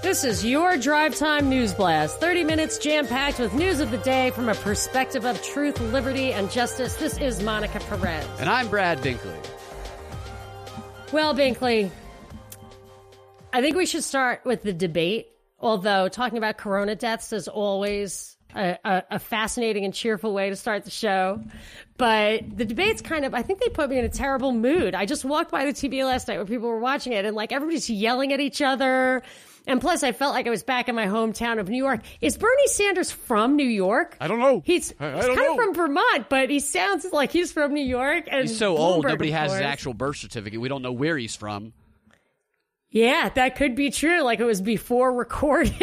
This is your Drive Time News Blast. 30 minutes jam-packed with news of the day from a perspective of truth, liberty, and justice. This is Monica Perez. And I'm Brad Binkley. Well, Binkley, I think we should start with the debate, although talking about corona deaths is always a fascinating and cheerful way to start the show. But the debate's I think they put me in a terrible mood. I just walked by the TV last night where people were watching it, and everybody's yelling at each other. And plus, I felt like I was back in my hometown of New York. Is Bernie Sanders from New York? I don't know. He's kind of from Vermont, but he sounds like he's from New York. And he's so old, nobody has his actual birth certificate. We don't know where he's from. Yeah, that could be true. It was before recorded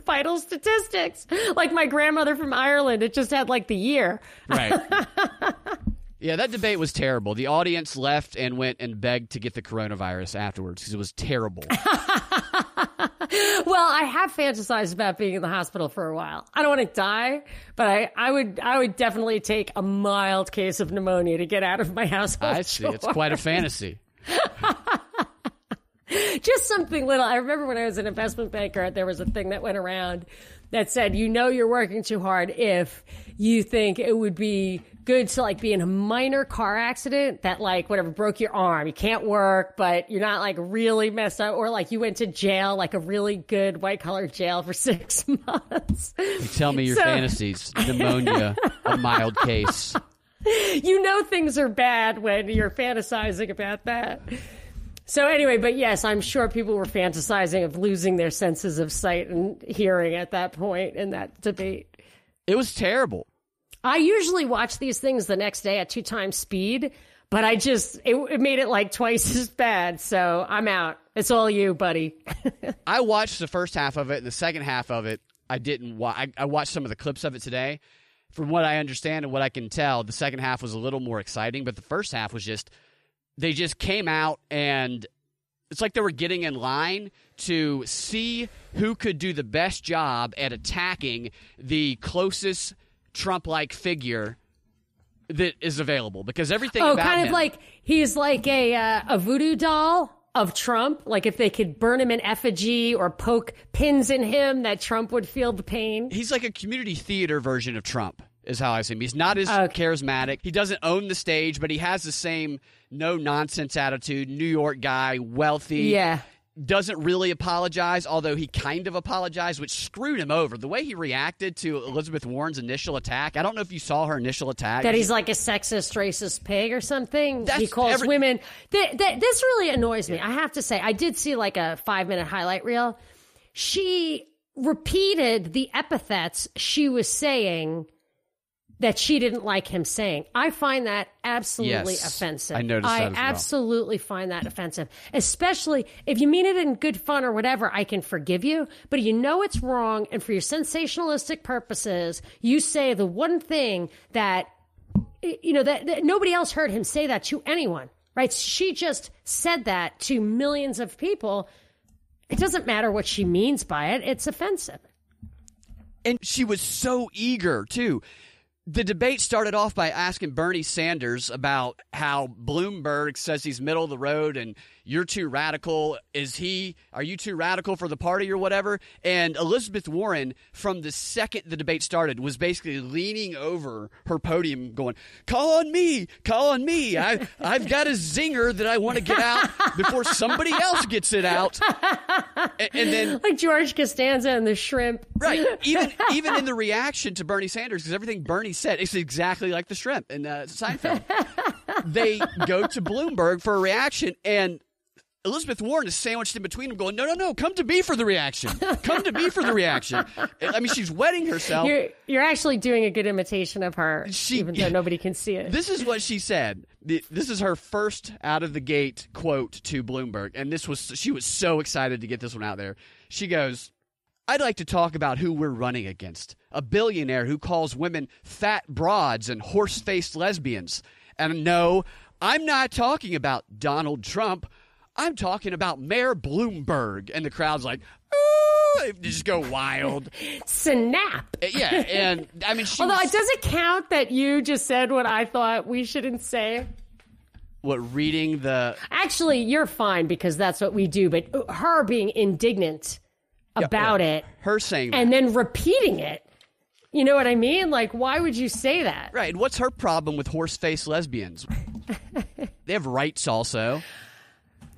vital statistics. Like my grandmother from Ireland, it just had the year. Right. Yeah, that debate was terrible. The audience left and went and begged to get the coronavirus afterwards because it was terrible. Well, I have fantasized about being in the hospital for a while. I don't want to die, but I would definitely take a mild case of pneumonia to get out of my household. I see. It's quite a fantasy. Just something little. I remember when I was an investment banker, there was a thing that went around that said, you're working too hard if you think it would be good to be in a minor car accident that broke your arm. You can't work, but you're not really messed up, or you went to jail, a really good white collar jail for 6 months. You tell me your fantasies. Pneumonia, a mild case. Things are bad when you're fantasizing about that. So anyway, but yes, I'm sure people were fantasizing of losing their senses of sight and hearing at that point in that debate. It was terrible. I usually watch these things the next day at 2 times speed, but it made it twice as bad. So I'm out. It's all you, buddy. I watched the first half of it, and the second half of it, I didn't watch. I watched some of the clips of it today. From what I understand and what I can tell, the second half was a little more exciting, but the first half was they just came out, and it's like they were getting in line to see who could do the best job at attacking the closest Trump-like figure that is available, because everything about kind him, of he's a voodoo doll of Trump. If they could burn him in effigy or poke pins in him, that Trump would feel the pain. He's like a community theater version of Trump, is how I see him. He's not as charismatic. He doesn't own the stage, but he has the same no-nonsense attitude, New York guy, wealthy. Yeah. Doesn't really apologize, although he kind of apologized, which screwed him over. The way he reacted to Elizabeth Warren's initial attack, I don't know if you saw her initial attack. That he's a sexist, racist pig or something. He calls women. This really annoys me. I have to say, I did see a 5-minute highlight reel. She repeated the epithets she was saying that she didn't like him saying. I find that absolutely offensive. I noticed that as well. Absolutely find that offensive. Especially if you mean it in good fun or whatever, I can forgive you. But it's wrong, and for your sensationalistic purposes, you say the one thing that, that nobody else heard him say that to anyone, right? She just said that to millions of people. It doesn't matter what she means by it. It's offensive. And she was so eager, too. The debate started off by asking Bernie Sanders about how Bloomberg says he's middle of the road and you're too radical. Are you too radical for the party or whatever? And Elizabeth Warren, from the second the debate started, was basically leaning over her podium going, call on me. I've got a zinger that I want to get out before somebody else gets it out. And then, like George Costanza and the shrimp. Right. Even in the reaction to Bernie Sanders, because everything Bernie said, it's exactly like the shrimp in Seinfeld. They go to Bloomberg for a reaction, and Elizabeth Warren is sandwiched in between them going, no, come to me for the reaction. Come to me for the reaction. I mean, she's wetting herself. You're actually doing a good imitation of her, even though nobody can see it. This is what she said. This is her first out-of-the-gate quote to Bloomberg, and she was so excited to get this one out there. She goes, I'd like to talk about who we're running against. A billionaire who calls women fat broads and horse-faced lesbians. And no, I'm not talking about Donald Trump. I'm talking about Mayor Bloomberg. And the crowd's like, ooh, they just go wild. Snap. Yeah, and I mean, although does it count that you just said what I thought we shouldn't say? What, reading the... Actually, you're fine because that's what we do. But her being indignant about it. Her saying and that. then repeating it. You know what I mean? Like, why would you say that? Right. What's her problem with horse-faced lesbians? They have rights also.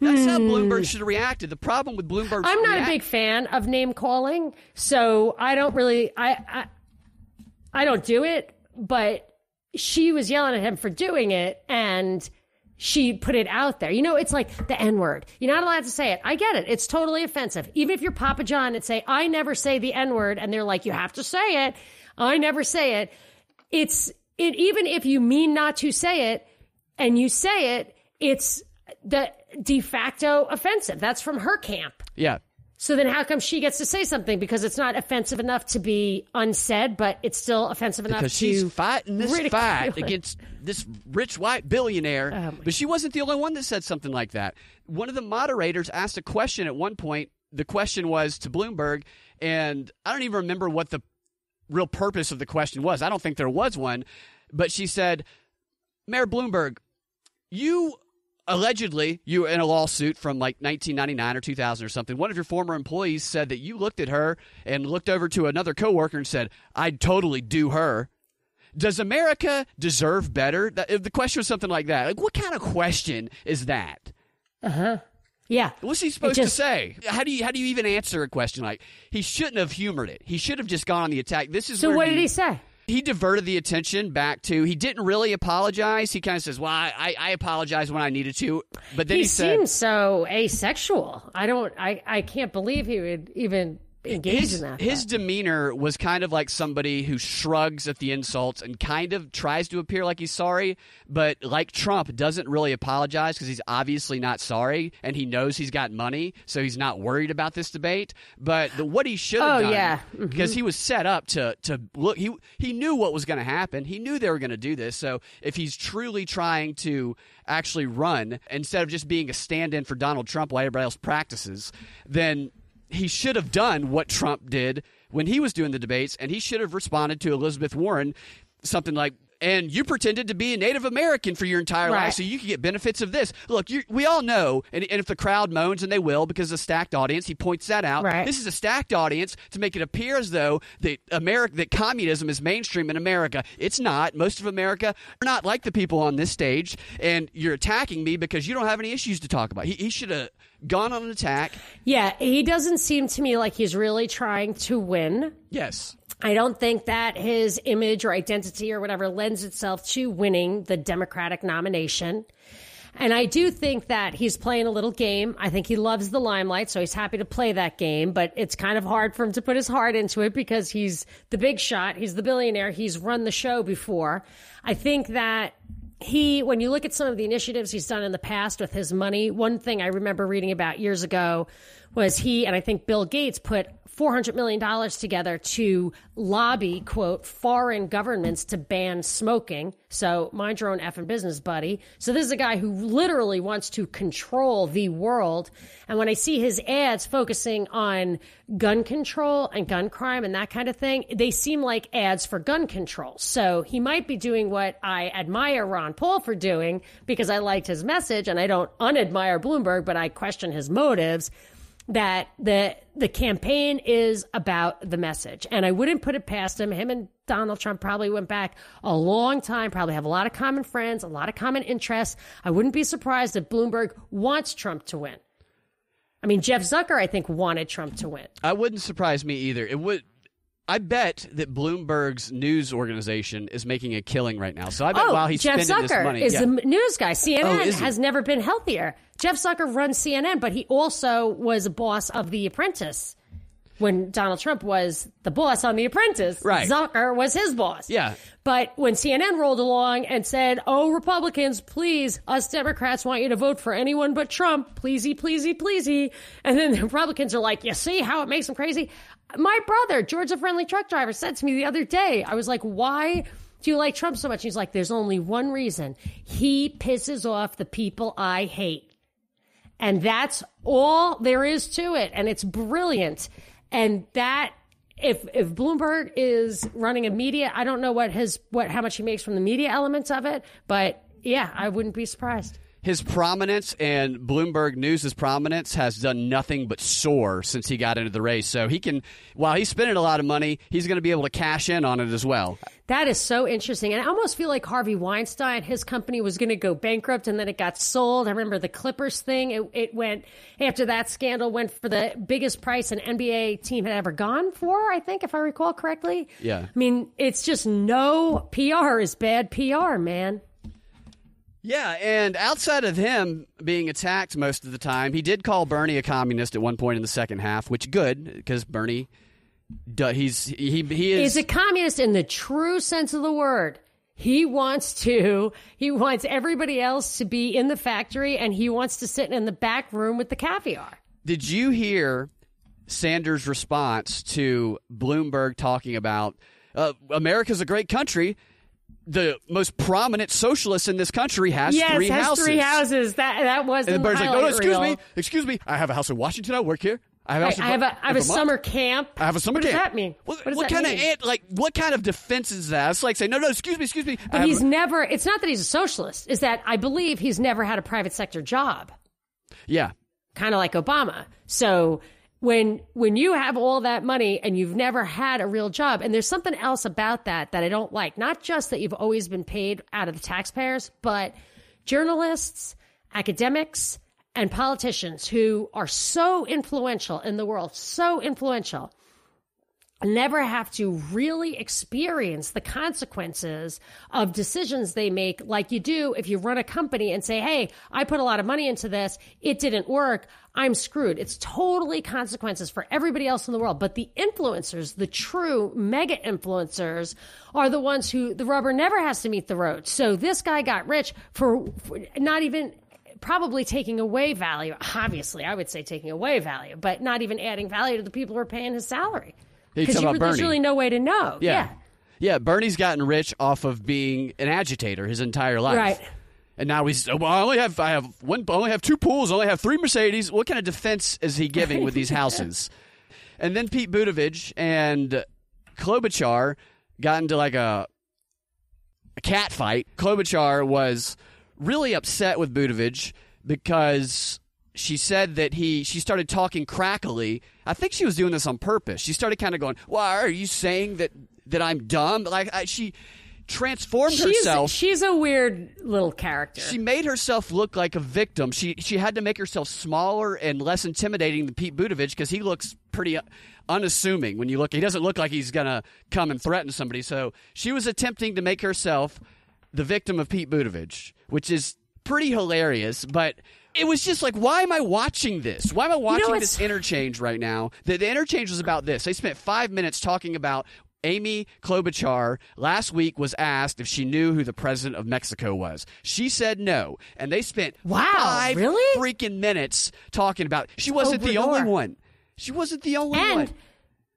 That's how Bloomberg should have reacted. The problem with Bloomberg... I'm not a big fan of name-calling, so I don't really... I don't do it, but she was yelling at him for doing it, and she put it out there. You know, it's like the N-word. You're not allowed to say it. I get it. It's totally offensive. Even if you're Papa John and say, I never say the N-word, and they're like, you have to say it. I never say it. Even if you mean not to say it, and you say it, it's the de facto offensive. That's from her camp. Yeah. So then how come she gets to say something? Because it's not offensive enough to be unsaid, but it's still offensive enough because to she's fighting this ridicule fight it. against this rich white billionaire. But she wasn't the only one that said something like that. One of the moderators asked a question at one point. The question was to Bloomberg, and I don't even remember what the real purpose of the question was. I don't think there was one. But she said, Mayor Bloomberg, you were in a lawsuit from like 1999 or 2000 or something. One of your former employees said that you looked at her and looked over to another coworker and said, I'd totally do her. Does America deserve better? The question was something like that. Like, what kind of question is that? Yeah. What's he supposed to say? How do you even answer a question like, he shouldn't have humored it. He should have just gone on the attack. So what did he say? He diverted the attention back to, he didn't really apologize. He kind of says, well, I apologized when I needed to. But then he said, seems so asexual. I can't believe he would even engage in that. His demeanor was kind of like somebody who shrugs at the insults and kind of tries to appear like he's sorry, but like Trump, doesn't really apologize because he's obviously not sorry, and he knows he's got money, so he's not worried about this debate. But what he should have done, because he was set up to look, he knew what was going to happen. He knew they were going to do this. So if he's truly trying to actually run instead of just being a stand-in for Donald Trump while everybody else practices, then he should have done what Trump did when he was doing the debates, and he should have responded to Elizabeth Warren something like, and you pretended to be a Native American for your entire life so you could get benefits of this. Look, we all know, and if the crowd moans, and they will because it's a stacked audience, he points that out. Right. This is a stacked audience to make it appear as though that communism is mainstream in America. It's not. Most of America are not like the people on this stage, and you're attacking me because you don't have any issues to talk about. He should have gone on an attack. Yeah, he doesn't seem to me like he's really trying to win. Yes. I don't think that his image or identity or whatever lends itself to winning the Democratic nomination. And I do think that he's playing a little game. I think he loves the limelight, so he's happy to play that game. But it's kind of hard for him to put his heart into it because he's the big shot. He's the billionaire. He's run the show before. I think that when you look at some of the initiatives he's done in the past with his money, one thing I remember reading about years ago was he, and I think Bill Gates, put $400 million together to lobby, quote, foreign governments to ban smoking. So mind your own effing business, buddy. So this is a guy who literally wants to control the world. And when I see his ads focusing on gun control and gun crime and that kind of thing, they seem like ads for gun control. So he might be doing what I admire Ron Paul for doing because I liked his message, and I don't unadmire Bloomberg, but I question his motives. That the campaign is about the message. And I wouldn't put it past him. Him and Donald Trump probably went back a long time, probably have a lot of common friends, a lot of common interests. I wouldn't be surprised if Bloomberg wants Trump to win. I mean, Jeff Zucker, I think, wanted Trump to win. I wouldn't surprise me either. I bet that Bloomberg's news organization is making a killing right now. So I bet while he's spending this money. Jeff Zucker is the news guy. CNN has never been healthier. Jeff Zucker runs CNN, but he also was a boss of The Apprentice. When Donald Trump was the boss on The Apprentice, Zucker was his boss. Yeah. But when CNN rolled along and said, oh, Republicans, please, us Democrats want you to vote for anyone but Trump, pleasey, pleasey, pleasey. And then the Republicans are like, you see how it makes them crazy? My brother, George the Friendly Truck Driver, said to me the other day, I was like, why do you like Trump so much? He's like, there's only one reason. He pisses off the people I hate. And that's all there is to it. And it's brilliant. And that, if Bloomberg is running a media, I don't know how much he makes from the media elements of it, but yeah, I wouldn't be surprised. his prominence and Bloomberg News' prominence has done nothing but soar since he got into the race. So he can, while he's spending a lot of money, he's going to be able to cash in on it as well. That is so interesting. And I almost feel like Harvey Weinstein, his company was going to go bankrupt and then it got sold. I remember the Clippers thing. It went, after that scandal, went for the biggest price an NBA team had ever gone for, I think, if I recall correctly. Yeah. I mean, it's just no PR is bad PR, man. Yeah, and outside of him being attacked most of the time, he did call Bernie a communist at one point in the second half, which good, because Bernie, he's a communist in the true sense of the word. He wants everybody else to be in the factory, and he wants to sit in the back room with the caviar. Did you hear Sanders' response to Bloomberg talking about America's a great country? The most prominent socialist in this country has three houses. Three houses. That was the Bird's like, no, reel. excuse me. I have a house in Washington. I work here. I have a summer camp. I have a summer camp. What does that mean? What kind of defense is that? It's like saying, no, excuse me. But it's not that he's a socialist. It's that I believe he's never had a private sector job. Yeah. Kind of like Obama. So when you have all that money and you've never had a real job, and there's something else about that I don't like, not just that you've always been paid out of the taxpayers, but journalists, academics, and politicians who are so influential in the world, so influential, never have to really experience the consequences of decisions they make like you do if you run a company and say, hey, I put a lot of money into this, it didn't work, I'm screwed. It's totally consequences for everybody else in the world. But the influencers, the true mega influencers, are the ones who the rubber never has to meet the road. So this guy got rich for not even probably taking away value. Obviously, I would say taking away value, but not even adding value to the people who are paying his salary. Because there's really no way to know. Yeah, Bernie's gotten rich off of being an agitator his entire life. Right. And now I only have two pools, only have 3 Mercedes. What kind of defense is he giving with these houses? And then Pete Buttigieg and Klobuchar got into like a cat fight. Klobuchar was really upset with Buttigieg because she said that she started talking crackly. I think she was doing this on purpose. She started kind of going, "Why are you saying that I'm dumb?" She transformed herself. She's a weird little character. She made herself look like a victim. She had to make herself smaller and less intimidating than Pete Buttigieg because he looks pretty unassuming when you look. He doesn't look like he's going to come and threaten somebody. So she was attempting to make herself the victim of Pete Buttigieg, which is pretty hilarious, but it was just like, why am I watching this? Why am I watching this interchange right now? The interchange was about this. They spent 5 minutes talking about Amy Klobuchar last week was asked if she knew who the president of Mexico was. She said no. And they spent 5 freaking minutes talking about it. She wasn't the only one. She wasn't the only one.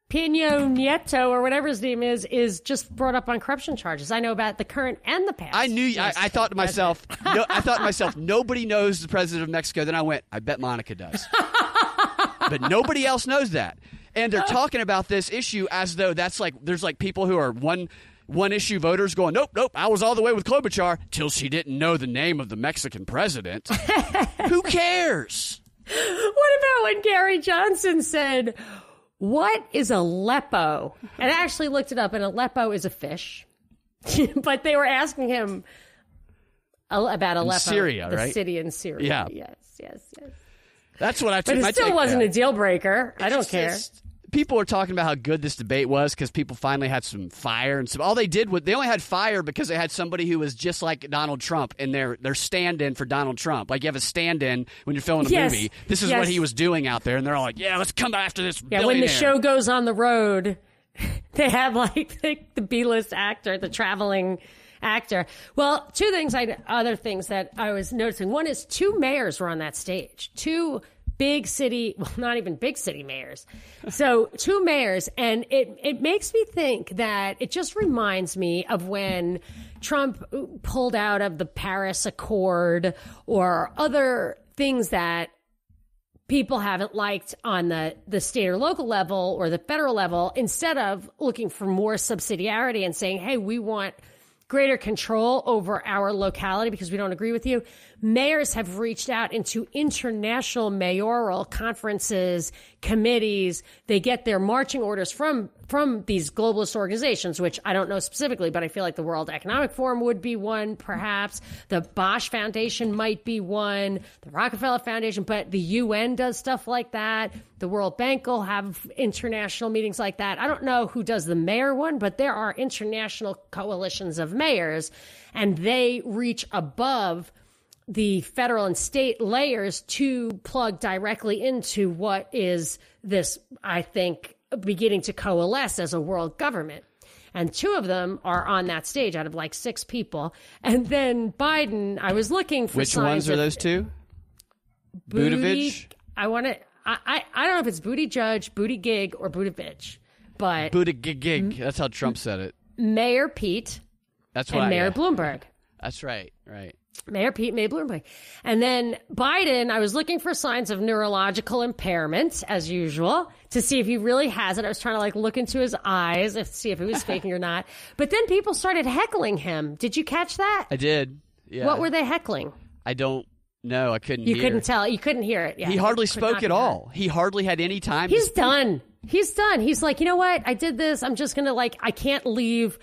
Pino Nieto, or whatever his name is just brought up on corruption charges. I know about the current and the past. I thought to myself, nobody knows the president of Mexico. Then I went, I bet Monica does. But nobody else knows that. And they're talking about this issue as though that's like, there's like people who are one issue voters going, nope, I was all the way with Klobuchar till she didn't know the name of the Mexican president. Who cares? What about when Gary Johnson said, what is Aleppo? And I actually looked it up, and Aleppo is a fish. But they were asking him about Aleppo. Syria, the right? City in Syria. Yeah. Yes. That's what I took. But it still wasn't a deal breaker. I don't care. People were talking about how good this debate was because people finally had some fire and all they did was they only had fire because they had somebody who was just like Donald Trump in their stand-in for Donald Trump. Like you have a stand-in when you're filming a movie. This is what he was doing out there, and they're all like, "Yeah, let's come after this." Yeah, when the show goes on the road, they have like the B-list actor, the traveling actor. Well, other things that I was noticing. One is 2 mayors were on that stage. 2 big city, well, not even big city mayors. So 2 mayors. And it makes me think that it just reminds me of when Trump pulled out of the Paris Accord or other things that people haven't liked on the state or local level or the federal level, instead of looking for more subsidiarity and saying, hey, we want greater control over our locality because we don't agree with you. Mayors have reached out into international mayoral conferences, committees. They get their marching orders from these globalist organizations, which I don't know specifically, but I feel like the World Economic Forum would be one, perhaps. The Bosch Foundation might be one, the Rockefeller Foundation, but the UN does stuff like that. The World Bank will have international meetings like that. I don't know who does the mayor one, but there are international coalitions of mayors, and they reach above the federal and state layers to plug directly into what is this, I think, beginning to coalesce as a world government. And 2 of them are on that stage out of like 6 people. And then Biden, I was looking for Which ones are those 2? Buttigieg? I don't know if it's Booty Judge, Booty Gig, or Buttigieg, but Buttigieg. That's how Trump said it. Mayor Pete. That's and Mayor Bloomberg. That's right. Mayor Pete, Mayor Bloomberg. And then Biden, I was looking for signs of neurological impairment, as usual, to see if he really has it. I was trying to like look into his eyes to see if he was faking or not. But then people started heckling him. Did you catch that? I did. Yeah. What were they heckling? I don't know. I couldn't hear. You couldn't tell. You couldn't hear it. Yeah. He hardly spoke at all. He hardly had any time. He's done. He's done. He's like, you know what? I did this. I'm just going to I can't leave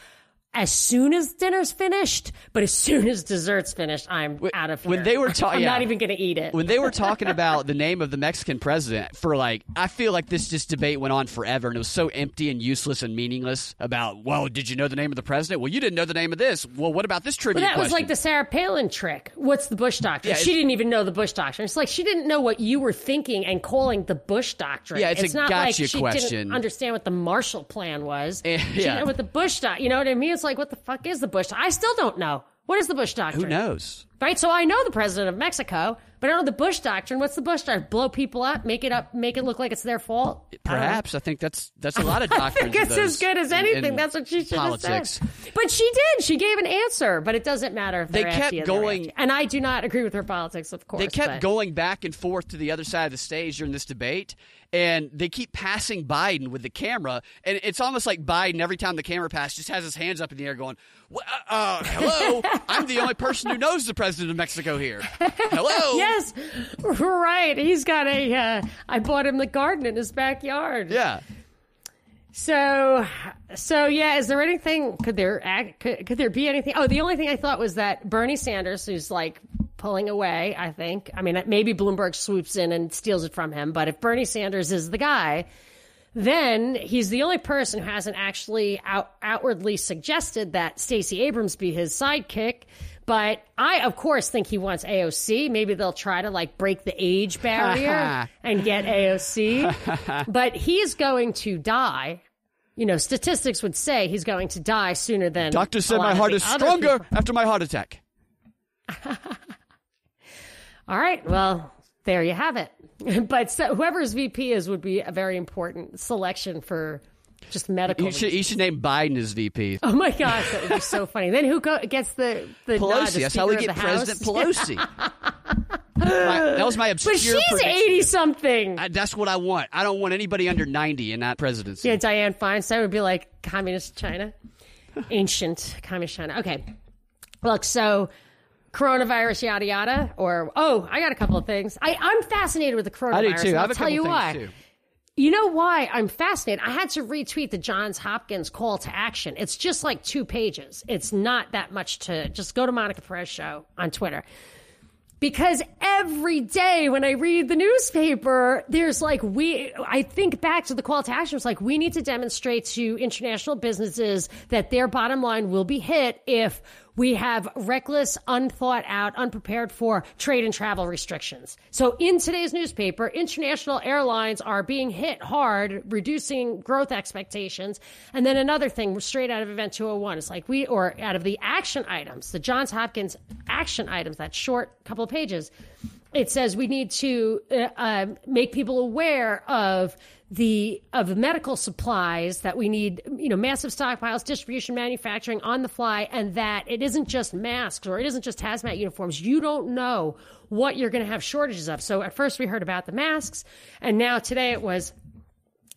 as soon as dinner's finished, but as soon as dessert's finished, I'm out of here. When they were I'm not even going to eat it. When they were talking about the name of the Mexican president for I feel like this debate went on forever, and it was so empty and useless and meaningless about, well, did you know the name of the president? Well, you didn't know the name of this. Well, what about this trivia question? That was like the Sarah Palin trick. What's the Bush Doctrine? She didn't even know the Bush Doctrine. It's like she didn't know what you were thinking and calling the Bush Doctrine. Yeah, it's a not gotcha like she question. Didn't understand what the Marshall Plan was. She didn't know what the Bush Doctrine, you know what I mean? It's like, what the fuck is the Bush Doctrine? I still don't know. What is the Bush Doctrine? Who knows? Right? So I know the president of Mexico, but I don't know the Bush Doctrine. What's the Bush Doctrine? Blow people up, make it look like it's their fault? Perhaps. I think that's a lot of doctrines. I think it's as good as anything. That's what she should have said. But she did. She gave an answer, but it doesn't matter if they kept going. And I do not agree with her politics, of course. They kept going back and forth to the other side of the stage during this debate, and they keep passing Biden with the camera, and it's almost like Biden, every time the camera passes, just has his hands up in the air going, hello, I'm the only person who knows the president of Mexico here. Hello. Yes, right. He's got I bought him the garden in his backyard. Yeah. So yeah, is there anything, could there be anything? Oh, the only thing I thought was that Bernie Sanders, who's pulling away, I think. I mean, maybe Bloomberg swoops in and steals it from him, but if Bernie Sanders is the guy, then he's the only person who hasn't actually outwardly suggested that Stacey Abrams be his sidekick. But I, of course, think he wants AOC. Maybe they'll try to break the age barrier and get AOC. But he's going to die. You know, statistics would say he's going to die sooner than Doctor said my heart is stronger after my heart attack. All right. Well, there you have it. But whoever's VP is would be a very important selection for just medical. You should name Biden as VP. Oh my gosh, that would be so funny. Then who gets the Pelosi? That's how we get President Pelosi. That was my obscure prediction. But she's 80-something. That's what I want. I don't want anybody under 90 in that presidency. Yeah, Dianne Feinstein would be like communist China, ancient communist China. Okay, look, so coronavirus, yada yada. I got a couple of things. I'm fascinated with the coronavirus. I do too. I'll tell you why. Too. You know why I'm fascinated? I had to retweet the Johns Hopkins call to action. It's just 2 pages. It's not that much to just go to Monica Perez Show on Twitter. Because every day when I read the newspaper, there's I think back to the call to action. It's we need to demonstrate to international businesses that their bottom line will be hit if we have reckless, unthought out, unprepared for trade and travel restrictions. So in today's newspaper, international airlines are being hit hard, reducing growth expectations. And then another thing, straight out of Event 201, it's out of the action items, the Johns Hopkins action items, that short couple of pages, it says we need to make people aware of medical supplies, that we need, massive stockpiles, distribution, manufacturing on the fly, and that it isn't just masks or it isn't just hazmat uniforms. You don't know what you're going to have shortages of. So at first we heard about the masks, and now today it was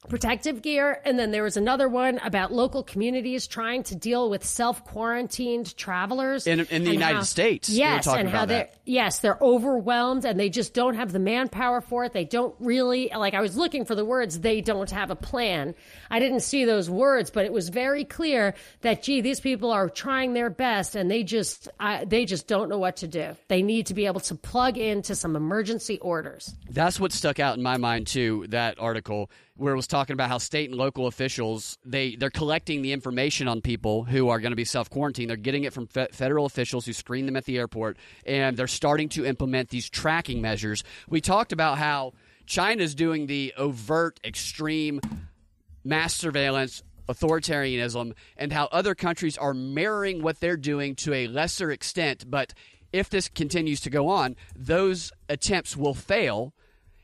protective gear. And then there was another one about local communities trying to deal with self-quarantined travelers in the United States. Yes, and how they're overwhelmed and they just don't have the manpower for it. They don't really, like, I was looking for the words, they don't have a plan. I didn't see those words, but it was very clear that, gee, these people are trying their best and they just don't know what to do. They need to be able to plug into some emergency orders. That's what stuck out in my mind too, that article where it was talking about how state and local officials, they're collecting the information on people who are going to be self-quarantined. They're getting it from federal officials who screen them at the airport, and they're starting to implement these tracking measures. We talked about how China's doing the overt, extreme mass surveillance, authoritarianism, and how other countries are mirroring what they're doing to a lesser extent. But if this continues to go on, those attempts will fail.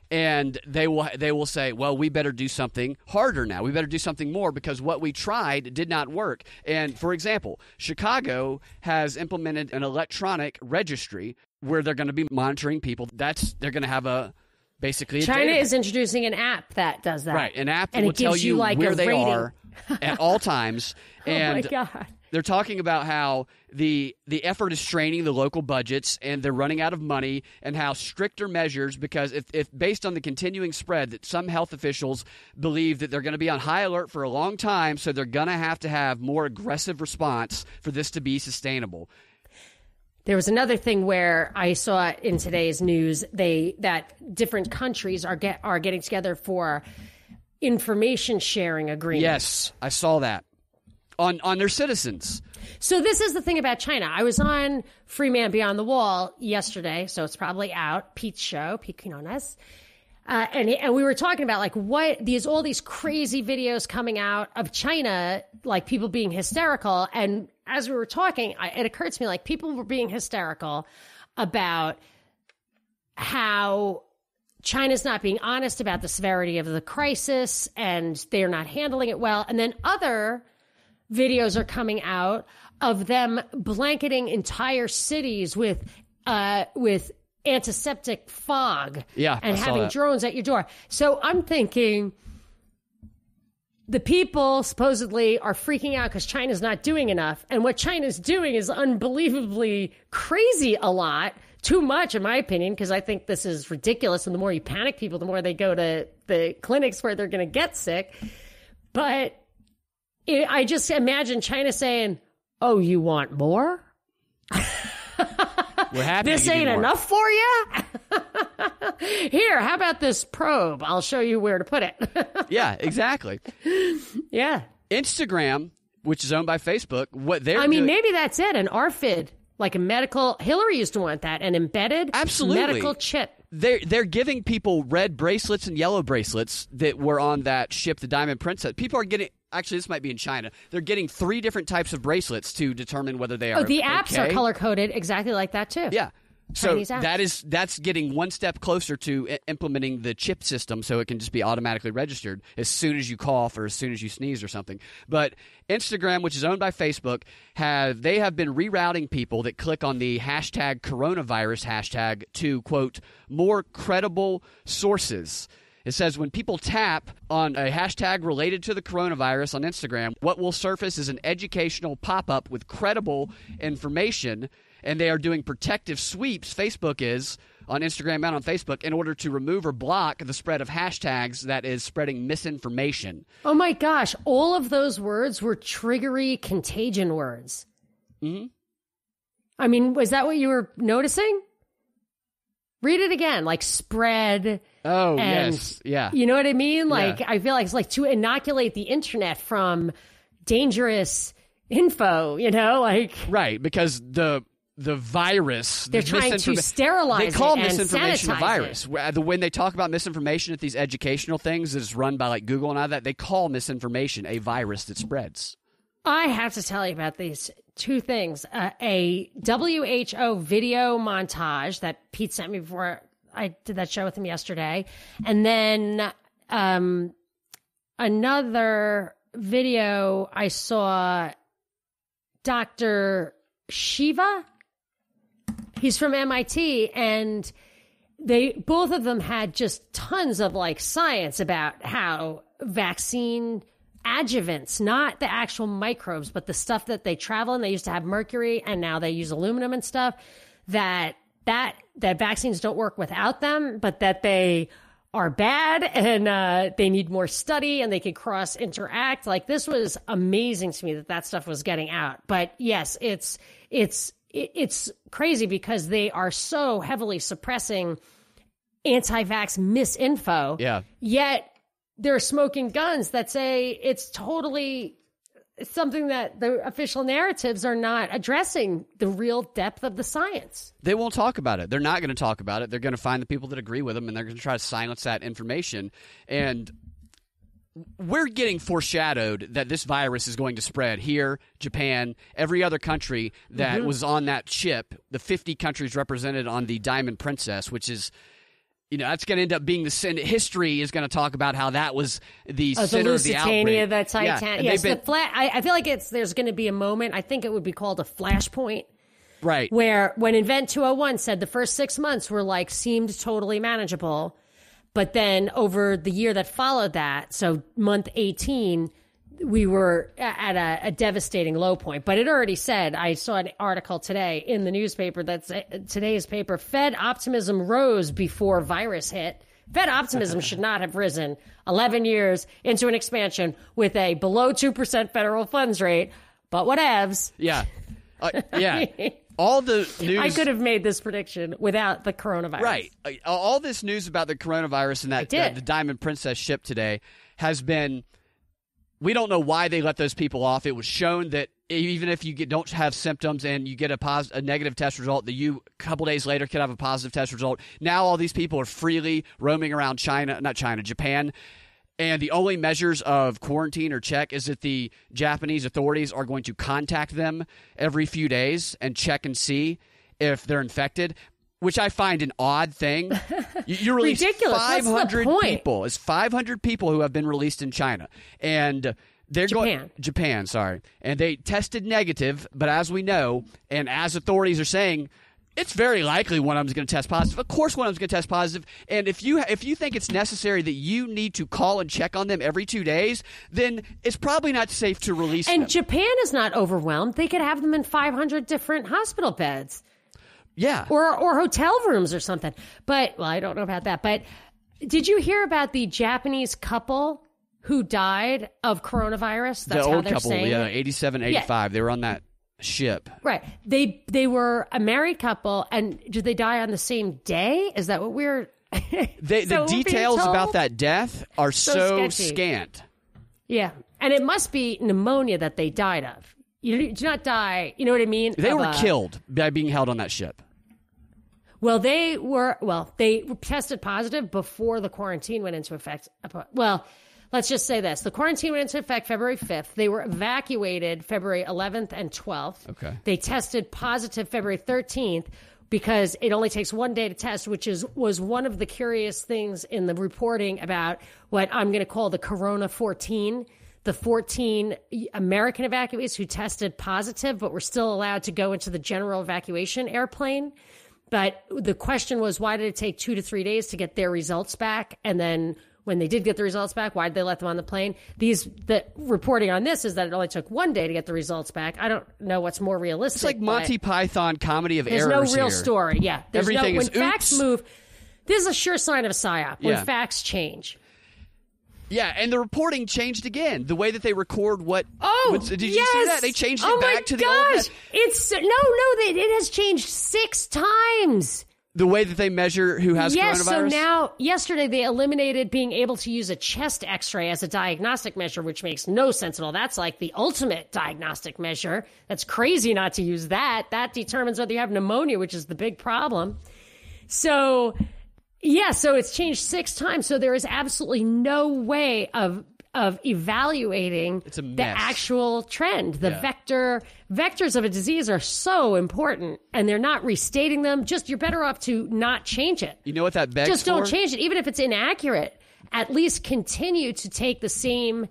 And they will say, well, we better do something harder now. We better do something more because what we tried did not work. And, for example, Chicago has implemented an electronic registry where they're going to be monitoring people. They're going to have basically a China database. Is introducing an app that does that. Right, an app that and will tell you like where they rating. are at all times. And oh, my God. They're talking about how the effort is straining the local budgets and they're running out of money, and how stricter measures, because if based on the continuing spread that some health officials believe that they're going to be on high alert for a long time, so they're going to have more aggressive response for this to be sustainable. There was another thing where I saw in today's news that different countries are getting together for information sharing agreements. Yes, I saw that. On their citizens. So this is the thing about China. I was on Free Man Beyond the Wall yesterday, so it's probably out. Pete's show, Pete Quinones. And we were talking about like all these crazy videos coming out of China, like people being hysterical. And as we were talking, it occurred to me like people were being hysterical about how China's not being honest about the severity of the crisis and they're not handling it well. And then other videos are coming out of them blanketing entire cities with antiseptic fog and having drones at your door. So I'm thinking the people supposedly are freaking out because China's not doing enough. And what China's doing is unbelievably crazy a lot. Too much, in my opinion, because I think this is ridiculous. And the more you panic people, the more they go to the clinics where they're going to get sick. But I just imagine China saying, oh, you want more? We're happy this ain't enough for you? Here, how about this probe? I'll show you where to put it. Yeah, exactly. Yeah. Instagram, which is owned by Facebook, what they're doing... maybe that's it, an RFID, like a medical... Hillary used to want that, an embedded medical chip. They're giving people red bracelets and yellow bracelets that were on that ship, the Diamond Princess. People are getting... Actually, this might be in China. They're getting 3 different types of bracelets to determine whether they are the apps are color-coded exactly like that, too. Yeah. So that's getting one step closer to implementing the chip system so it can just be automatically registered as soon as you cough or as soon as you sneeze or something. But Instagram, which is owned by Facebook, they have been rerouting people that click on the hashtag coronavirus hashtag to, quote, more credible sources. It says when people tap on a hashtag related to the coronavirus on Instagram, what will surface is an educational pop-up with credible information, and they are doing protective sweeps, Facebook is, on Instagram and on Facebook, in order to remove or block the spread of hashtags that is spreading misinformation. Oh my gosh, all of those words were triggery contagion words. Mm-hmm. I mean, was that what you were noticing? Read it again, like spread. Oh, yes. Yeah. You know what I mean? Like, yeah. I feel like it's like to inoculate the internet from dangerous info, like. Right, because the virus. They're trying to sterilize it. They call and misinformation a virus. It. When they talk about misinformation at these educational things that's run by like Google and all that, they call misinformation a virus that spreads. I have to tell you about these 2 things. A WHO video montage that Pete sent me before I did that show with him yesterday. And then another video I saw, Dr. Shiva. He's from MIT, and both of them had just tons of like science about how vaccine adjuvants, not the actual microbes, but the stuff that they travel in. They used to have mercury and now they use aluminum and stuff, that vaccines don't work without them, but that they are bad and they need more study and they can cross interact. Like, this was amazing to me that stuff was getting out. But yes, it's crazy because they are so heavily suppressing anti-vax misinfo. Yeah. Yet they're smoking guns that say it's totally something that the official narratives are not addressing the real depth of the science. They won't talk about it. They're not going to talk about it. They're going to find the people that agree with them, and they're going to try to silence that information. And we're getting foreshadowed that this virus is going to spread here, Japan, every other country that was on that ship, the 50 countries represented on the Diamond Princess, which is, that's going to end up being the sin. History is going to talk about how that was the center of the outbreak. The Titanic. Yeah, yes, I feel like there's going to be a moment, I think it would be called a flashpoint. Right. Where when Invent 201 said the first 6 months were seemed totally manageable. But then over the year that followed that, so month 18, we were at a devastating low point. But it already said, I saw an article today in the newspaper, that's today's paper, Fed optimism rose before virus hit. Fed optimism should not have risen 11 years into an expansion with a below 2% federal funds rate. But whatevs. Yeah. Yeah. All the news. I could have made this prediction without the coronavirus. Right. All this news about the coronavirus and that the Diamond Princess ship today has been, we don't know why they let those people off. It was shown that even if you don't have symptoms and you get a negative test result, that you a couple days later could have a positive test result. Now all these people are freely roaming around Japan. And the only measures of quarantine or check is that the Japanese authorities are going to contact them every few days and check and see if they're infected, which I find an odd thing. You release ridiculous. 500 people. It's 500 people who have been released in China. And they're Japan, sorry. And they tested negative, but as we know, and as authorities are saying, it's very likely one of them is going to test positive. Of course one of them is going to test positive. And if you think it's necessary that you need to call and check on them every 2 days, then it's probably not safe to release them. And Japan is not overwhelmed. They could have them in 500 different hospital beds. Yeah. Or hotel rooms or something. But, well, I don't know about that. But did you hear about the Japanese couple who died of coronavirus? That's the how old they're couple, saying 87, 85. Yeah. They were on that ship. Right. They were a married couple, and did they die on the same day? Is that what we're... the details about that death are so scant. Yeah. And it must be pneumonia that they died of. You do not die, you know what I mean? They were killed by being held on that ship. Well, they tested positive before the quarantine went into effect. Well, let's just say this. The quarantine went into effect February 5th. They were evacuated February 11th and 12th. Okay. They tested positive February 13th because it only takes 1 day to test, which was one of the curious things in the reporting about what I'm going to call the Corona 14. The 14 American evacuees who tested positive but were still allowed to go into the general evacuation airplane. But the question was, why did it take 2 to 3 days to get their results back? And then when they did get the results back, why did they let them on the plane? The reporting on this is that it only took 1 day to get the results back. I don't know what's more realistic. It's like Monty Python comedy of errors. There's no real story. Yeah. Everything is when facts move, this is a sure sign of a psyop when facts change. Yeah, and the reporting changed again. The way that they record what... did you see that? They changed it back to the old... Oh, my gosh! It has changed 6 times. The way that they measure who has coronavirus? Yes, so now, yesterday they eliminated being able to use a chest x-ray as a diagnostic measure, which makes no sense at all. That's like the ultimate diagnostic measure. That's crazy not to use that. That determines whether you have pneumonia, which is the big problem. So... yeah, so it's changed 6 times. So there is absolutely no way of evaluating the actual trend. The vectors of a disease are so important, and they're not restating them. Just you're better off to not change it. You know what that begs Just don't change it, even if it's inaccurate. At least continue to take the same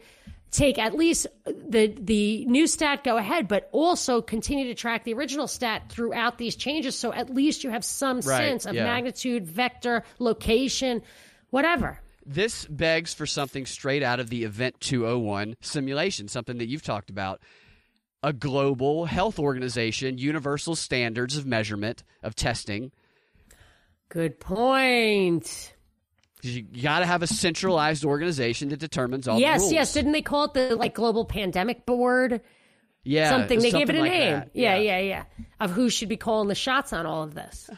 take at least the new stat, go ahead, but also continue to track the original stat throughout these changes. So at least you have some sense of magnitude, vector, location, whatever. This begs for something straight out of the Event 201 simulation, something that you've talked about. A global health organization, universal standards of measurement, of testing. Good point. You got to have a centralized organization that determines all the rules. Yes. Didn't they call it the global pandemic board? Yeah, something. They gave it a like name. That. Yeah. Of who should be calling the shots on all of this.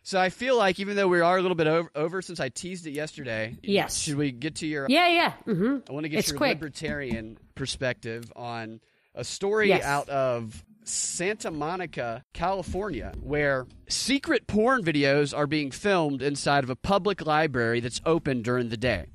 So I feel like even though we are a little bit over since I teased it yesterday, yes. Should we get to your? Yeah. Mm-hmm. I want to get your libertarian perspective on a story out of Santa Monica, California, where secret porn videos are being filmed inside of a public library that's open during the day.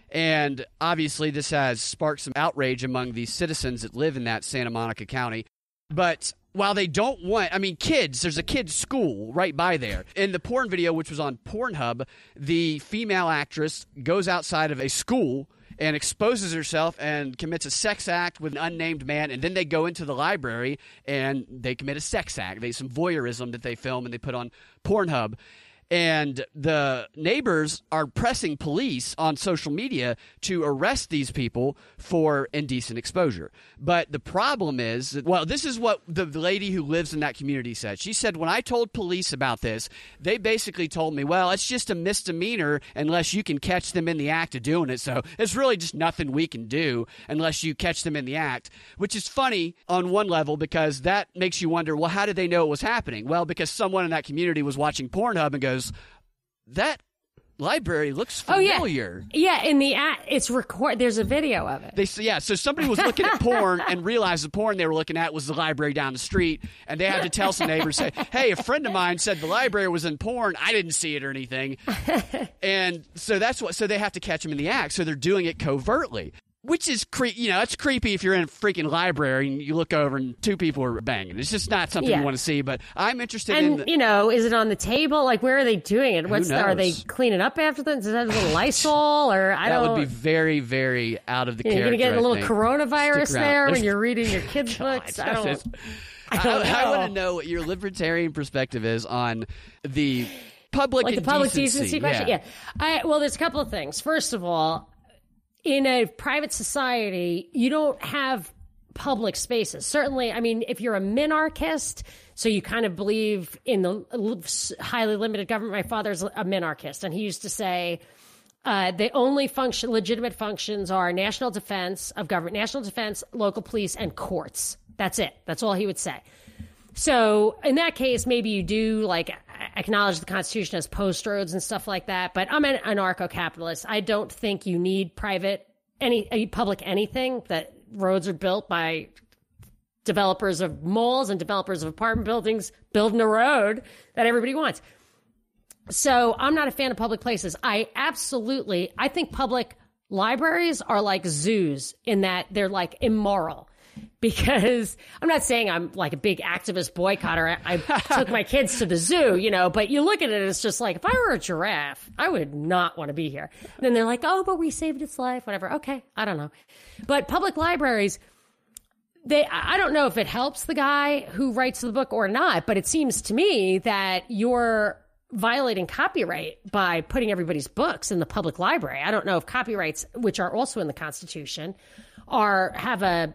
And obviously this has sparked some outrage among the citizens that live in that Santa Monica County. But while they don't want, kids, there's a kids' school right by there. In the porn video, which was on Pornhub, the female actress goes outside of a school and exposes herself and commits a sex act with an unnamed man, and then they go into the library and they commit a sex act. They some voyeurism that they film and they put on Pornhub. And the neighbors are pressing police on social media to arrest these people for indecent exposure. But the problem is, this is what the lady who lives in that community said. She said, when I told police about this, they basically told me, well, it's just a misdemeanor unless you can catch them in the act of doing it. So it's really just nothing we can do unless you catch them in the act, which is funny on one level because that makes you wonder, well, how did they know it was happening? Well, because someone in that community was watching Pornhub and goes, that library looks familiar. Yeah, in the it's there's a video of it. So somebody was looking at porn and realized the porn they were looking at was the library down the street, and they had to tell some neighbors, say, hey, a friend of mine said the library was in porn. I didn't see it or anything. And so so they have to catch them in the act, so they're doing it covertly. Which is it's creepy if you're in a freaking library and you look over and two people are banging. It's just not something you want to see. But I'm interested in. And is it on the table? Like, where are they doing it? Are they cleaning up after them? Does it have a little Lysol That would be very, very out of the character. You're gonna get a little coronavirus there when you're reading your kids' books. I don't know. I want to know what your libertarian perspective is on the public decency question. Yeah. Well, there's a couple of things. First of all, in a private society, you don't have public spaces. Certainly, if you're a minarchist, so you kind of believe in the highly limited government. My father's a minarchist, and he used to say the only legitimate functions are national defense of government, national defense, local police, and courts. That's it. That's all he would say. So in that case, maybe you do acknowledge the Constitution as post roads and stuff like that. But I'm an anarcho-capitalist. I don't think you need public anything, that roads are built by developers of malls and developers of apartment buildings building a road that everybody wants. So I'm not a fan of public places. I think public libraries are like zoos in that they're immoral. Because I'm not saying I'm a big activist boycotter. I took my kids to the zoo, but you look at it, it's just if I were a giraffe, I would not want to be here. And then they're like, oh, but we saved its life, whatever. Okay, I don't know. But public libraries, I don't know if it helps the guy who writes the book or not, but it seems to me that you're violating copyright by putting everybody's books in the public library. I don't know if copyrights, which are also in the Constitution, have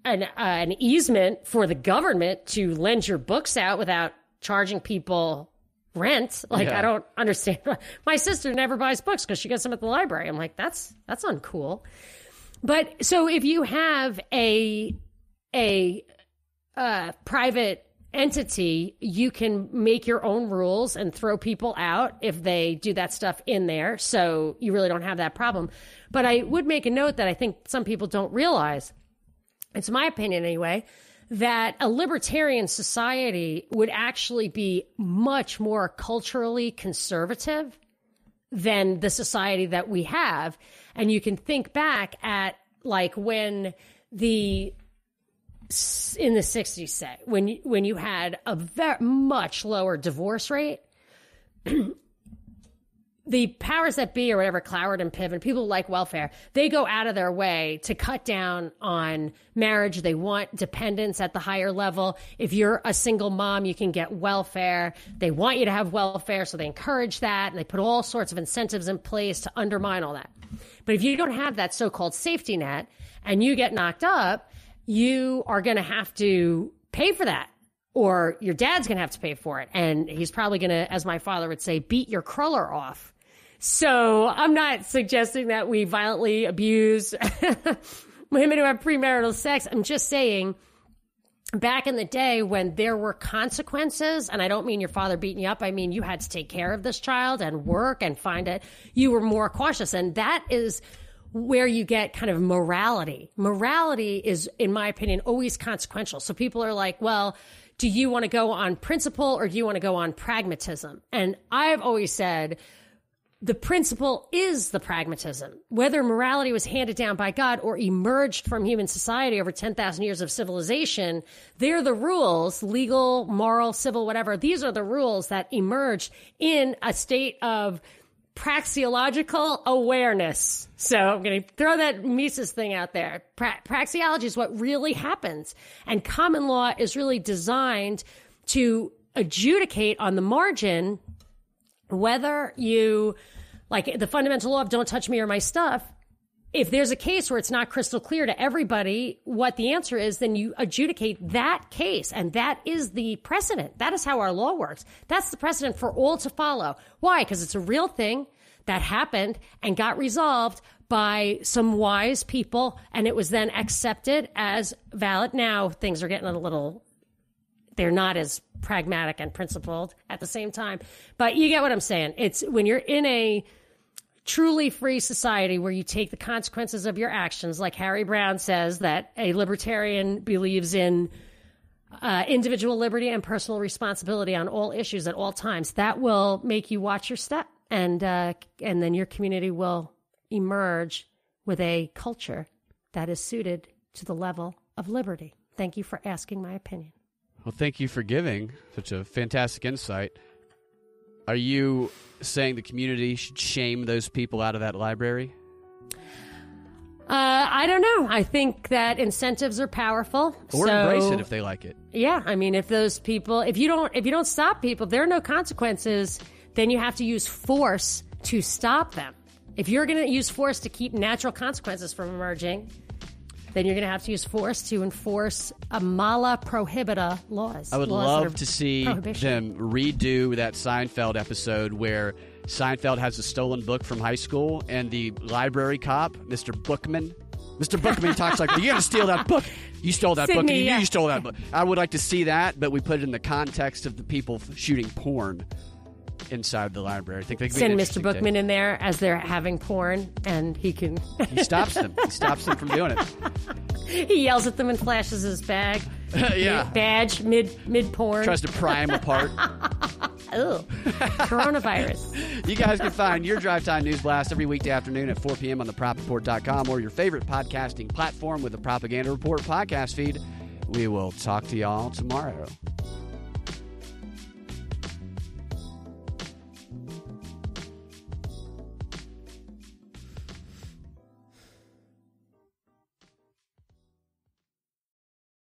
an easement for the government to lend your books out without charging people rent. I don't understand. My sister never buys books because she gets them at the library. I'm like, that's uncool. But so if you have a private entity, you can make your own rules and throw people out if they do that stuff in there. So you really don't have that problem. But I would make a note that I think some people don't realize, it's my opinion anyway, that a libertarian society would actually be much more culturally conservative than the society that we have. And you can think back at when in the 60s, say, when you had a much lower divorce rate, the powers that be or whatever, Cloward and Piven, people like welfare, they go out of their way to cut down on marriage. They want dependence at the higher level. If you're a single mom, you can get welfare. They want you to have welfare, so they encourage that, and they put all sorts of incentives in place to undermine all that. But if you don't have that so-called safety net and you get knocked up, you are going to have to pay for that. Or your dad's going to have to pay for it. And he's probably going to, as my father would say, beat your cruller off. So I'm not suggesting that we violently abuse women who have premarital sex. I'm just saying, back in the day when there were consequences, and I don't mean your father beating you up, I mean you had to take care of this child and work and find it, you were more cautious. And that is where you get kind of morality. Morality is, in my opinion, always consequential. So people are like, well, do you want to go on principle or do you want to go on pragmatism? And I've always said the principle is the pragmatism. Whether morality was handed down by God or emerged from human society over 10,000 years of civilization, they're the rules, legal, moral, civil, whatever. These are the rules that emerged in a state of praxeological awareness. So I'm going to throw that Mises thing out there. Praxeology is what really happens. And common law is really designed to adjudicate on the margin whether you, like the fundamental law of don't touch me or my stuff, if there's a case where it's not crystal clear to everybody what the answer is, then you adjudicate that case. And that is the precedent. That is how our law works. That's the precedent for all to follow. Why? Because it's a real thing that happened and got resolved by some wise people, and it was then accepted as valid. Now things are getting a little, they're not as pragmatic and principled at the same time. But you get what I'm saying. It's when you're in a truly free society where you take the consequences of your actions, like Harry Brown says that a libertarian believes in individual liberty and personal responsibility on all issues at all times, that will make you watch your step, and then your community will emerge with a culture that is suited to the level of liberty. Thank you for asking my opinion. Well, thank you for giving such a fantastic insight. Are you saying the community should shame those people out of that library? I don't know. I think that incentives are powerful. Or embrace it if they like it. Yeah, I mean, if those people, if you don't stop people, if there are no consequences, then you have to use force to stop them. If you're going to use force to keep natural consequences from emerging, then you're going to have to use force to enforce a mala prohibita laws. I would love to see them redo that Seinfeld episode where Seinfeld has a stolen book from high school, and the library cop, Mr. Bookman talks like, you're going to steal that book. You stole that book, and you knew you stole that book. I would like to see that, but we put it in the context of the people shooting porn inside the library. I think they could send Mr. Bookman in there as they're having porn, and he can... He stops them. He stops them from doing it. He yells at them and flashes his bag. Yeah. Badge mid-porn. Tries to pry them apart. Ugh. Coronavirus. You guys can find your Drive Time News Blast every weekday afternoon at 4 p.m. on thepropreport.com or your favorite podcasting platform with the Propaganda Report podcast feed. We will talk to y'all tomorrow.